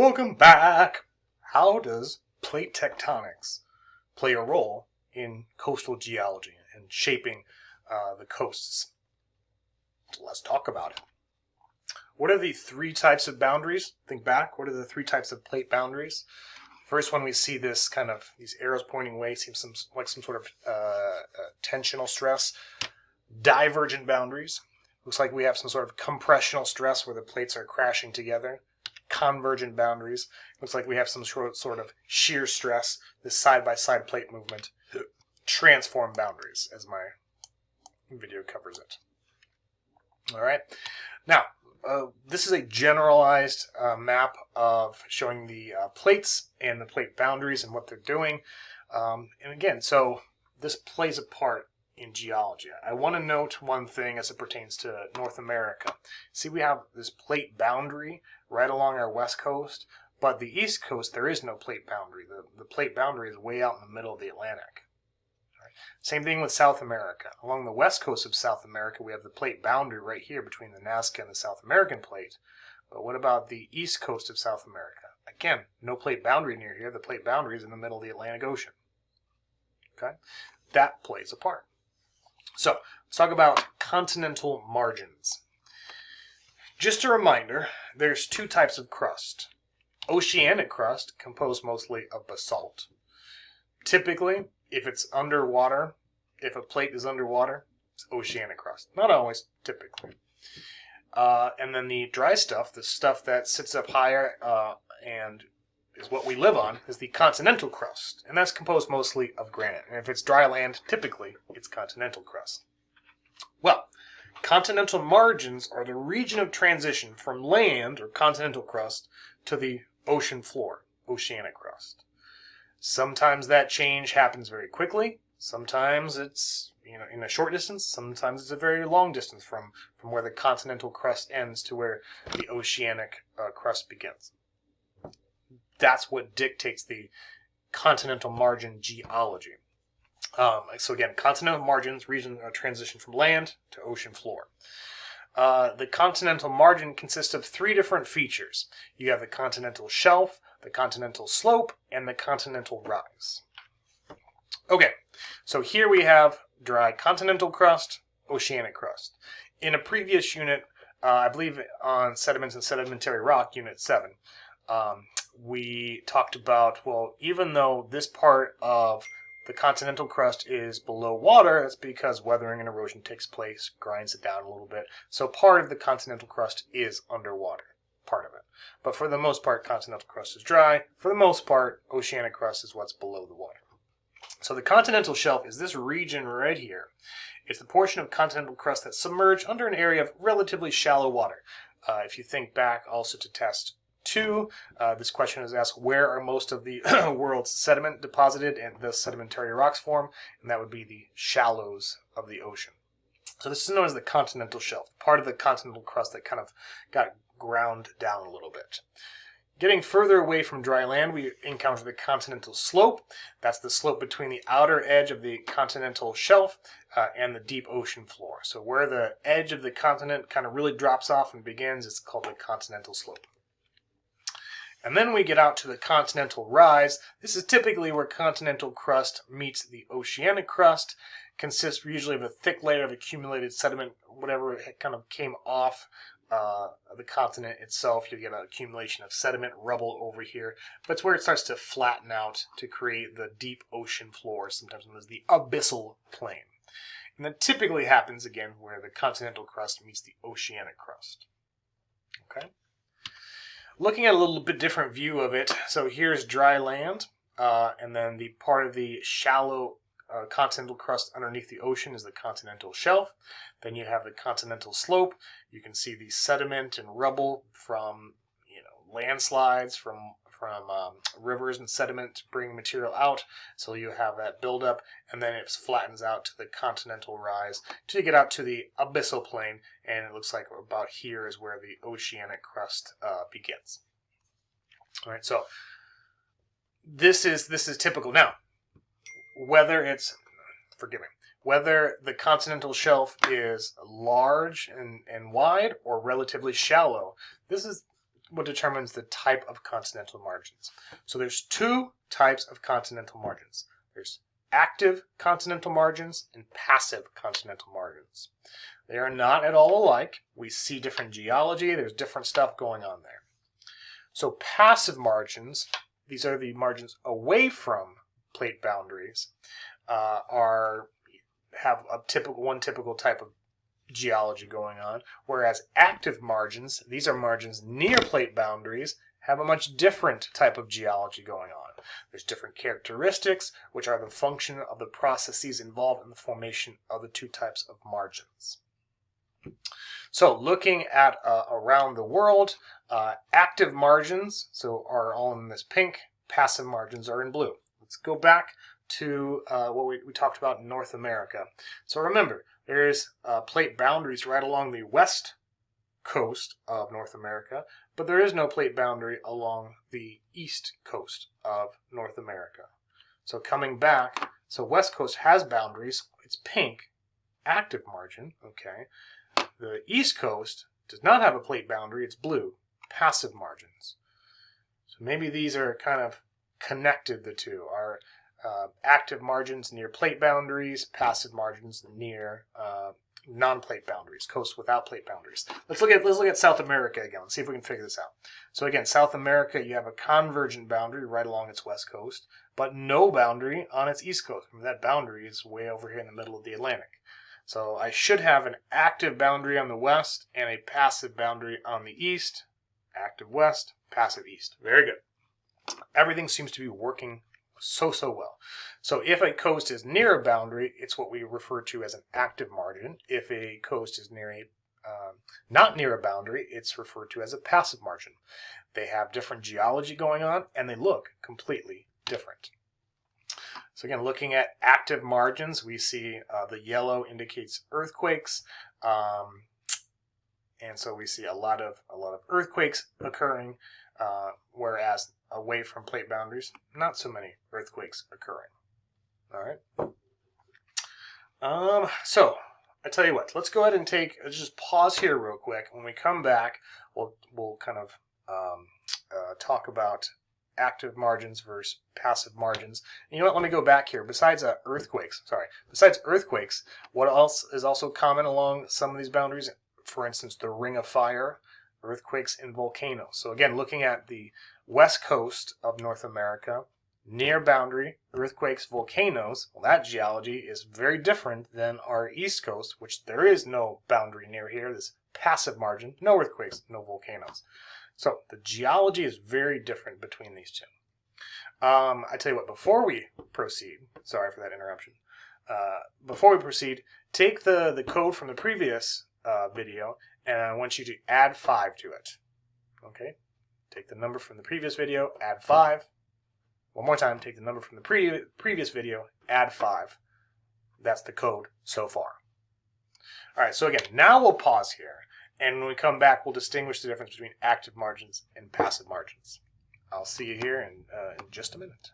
Welcome back! How does plate tectonics play a role in coastal geology and shaping the coasts? Let's talk about it. What are the three types of boundaries? Think back. What are the three types of plate boundaries? First one, we see this kind of, these arrows pointing away, seems like some sort of tensional stress. Divergent boundaries. Looks like we have some sort of compressional stress where the plates are crashing together. Convergent boundaries. Looks like we have some sort of shear stress, this side-by-side plate movement. Transform boundaries, as my video covers it. All right. Now, this is a generalized map of showing the plates and the plate boundaries and what they're doing. And again, so this plays a part in geology. I want to note one thing as it pertains to North America. See, we have this plate boundary right along our west coast, but the east coast, there is no plate boundary. The plate boundary is way out in the middle of the Atlantic. Right. Same thing with South America. Along the west coast of South America, we have the plate boundary right here between the Nazca and the South American plate. But what about the east coast of South America? Again, no plate boundary near here. The plate boundary is in the middle of the Atlantic Ocean. Okay, that plays a part. So, let's talk about continental margins. Just a reminder, there's two types of crust. Oceanic crust, composed mostly of basalt. Typically, if it's underwater, if a plate is underwater, it's oceanic crust. Not always, typically. And then the dry stuff, the stuff that sits up higher and is what we live on, is the continental crust. And that's composed mostly of granite. And if it's dry land, typically, it's continental crust. Well, continental margins are the region of transition from land, or continental crust, to the ocean floor, oceanic crust. Sometimes that change happens very quickly. Sometimes it's in a short distance. Sometimes it's a very long distance from where the continental crust ends to where the oceanic crust begins. That's what dictates the continental margin geology. So again, continental margins, region of transition from land to ocean floor. The continental margin consists of three different features. You have the continental shelf, the continental slope, and the continental rise. Okay, so here we have dry continental crust, oceanic crust. In a previous unit, I believe on sediments and sedimentary rock, unit 7, we talked about, well, even though this part of the continental crust is below water, that's because weathering and erosion takes place, grinds it down a little bit. So part of the continental crust is underwater, part of it. But for the most part, continental crust is dry. For the most part, oceanic crust is what's below the water. So the continental shelf is this region right here. It's the portion of continental crust that's submerged under an area of relatively shallow water. If you think back also to test 2, this question is asked, where are most of the world's sediment deposited and the sedimentary rocks form? And that would be the shallows of the ocean. So this is known as the continental shelf, part of the continental crust that kind of got ground down a little bit. Getting further away from dry land, we encounter the continental slope. That's the slope between the outer edge of the continental shelf and the deep ocean floor. So where the edge of the continent kind of really drops off and begins, it's called the continental slope. And then we get out to the continental rise. This is typically where continental crust meets the oceanic crust. Consists usually of a thick layer of accumulated sediment, whatever kind of came off the continent itself. You get an accumulation of sediment, rubble over here. But it's where it starts to flatten out to create the deep ocean floor, sometimes known as the abyssal plain. And that typically happens, again, where the continental crust meets the oceanic crust. Okay? Looking at a little bit different view of it, so here's dry land, and then the part of the shallow continental crust underneath the ocean is the continental shelf. Then you have the continental slope. You can see the sediment and rubble from landslides, from rivers and sediment bring material out. So you have that buildup, and then it flattens out to the continental rise till you get out to the abyssal plain, and it looks like about here is where the oceanic crust begins. All right, so this is typical. Now, whether the continental shelf is large and wide or relatively shallow, this is what determines the type of continental margins. So there's two types of continental margins. There's active continental margins and passive continental margins. They are not at all alike. We see different geology. There's different stuff going on there. So passive margins, these are the margins away from plate boundaries, have one typical type of geology going on, whereas active margins, these are margins near plate boundaries, have a much different type of geology going on. There's different characteristics, which are the function of the processes involved in the formation of the two types of margins. So looking at around the world, active margins are all in this pink, passive margins are in blue. Let's go back to what we talked about in North America. So remember, there's plate boundaries right along the west coast of North America, but there is no plate boundary along the east coast of North America. So coming back, so west coast has boundaries, it's pink, active margin, okay. The east coast does not have a plate boundary, it's blue, passive margins. So maybe these are kind of connected, the two are active margins near plate boundaries, passive margins near non-plate boundaries, coasts without plate boundaries. Let's look at South America again. Let's see if we can figure this out. So again, South America, you have a convergent boundary right along its west coast, but no boundary on its east coast. Remember, that boundary is way over here in the middle of the Atlantic. So I should have an active boundary on the west and a passive boundary on the east. Active west, passive east. Very good. Everything seems to be working so well. So if a coast is near a boundary, it's what we refer to as an active margin. If a coast is not near a boundary, it's referred to as a passive margin. They have different geology going on, and they look completely different. So again, looking at active margins, we see the yellow indicates earthquakes, and so we see a lot of earthquakes occurring, whereas away from plate boundaries, not so many earthquakes occurring. All right. So I tell you what, let's go ahead and just pause here real quick. When we come back, we'll kind of talk about active margins versus passive margins. And you know what? Let me go back here. Besides earthquakes, what else is also common along some of these boundaries? For instance, the Ring of Fire, earthquakes, and volcanoes. So again, looking at the west coast of North America, near boundary, earthquakes, volcanoes, well, that geology is very different than our east coast, which there is no boundary near here, this passive margin, no earthquakes, no volcanoes. So the geology is very different between these two. I tell you what, before we proceed, sorry for that interruption, before we proceed, take the code from the previous video, and I want you to add 5 to it. Okay? Take the number from the previous video, add 5. One more time, take the number from the previous video, add 5. That's the code so far. All right, so again, now we'll pause here, and when we come back, we'll distinguish the difference between active margins and passive margins. I'll see you here in just a minute.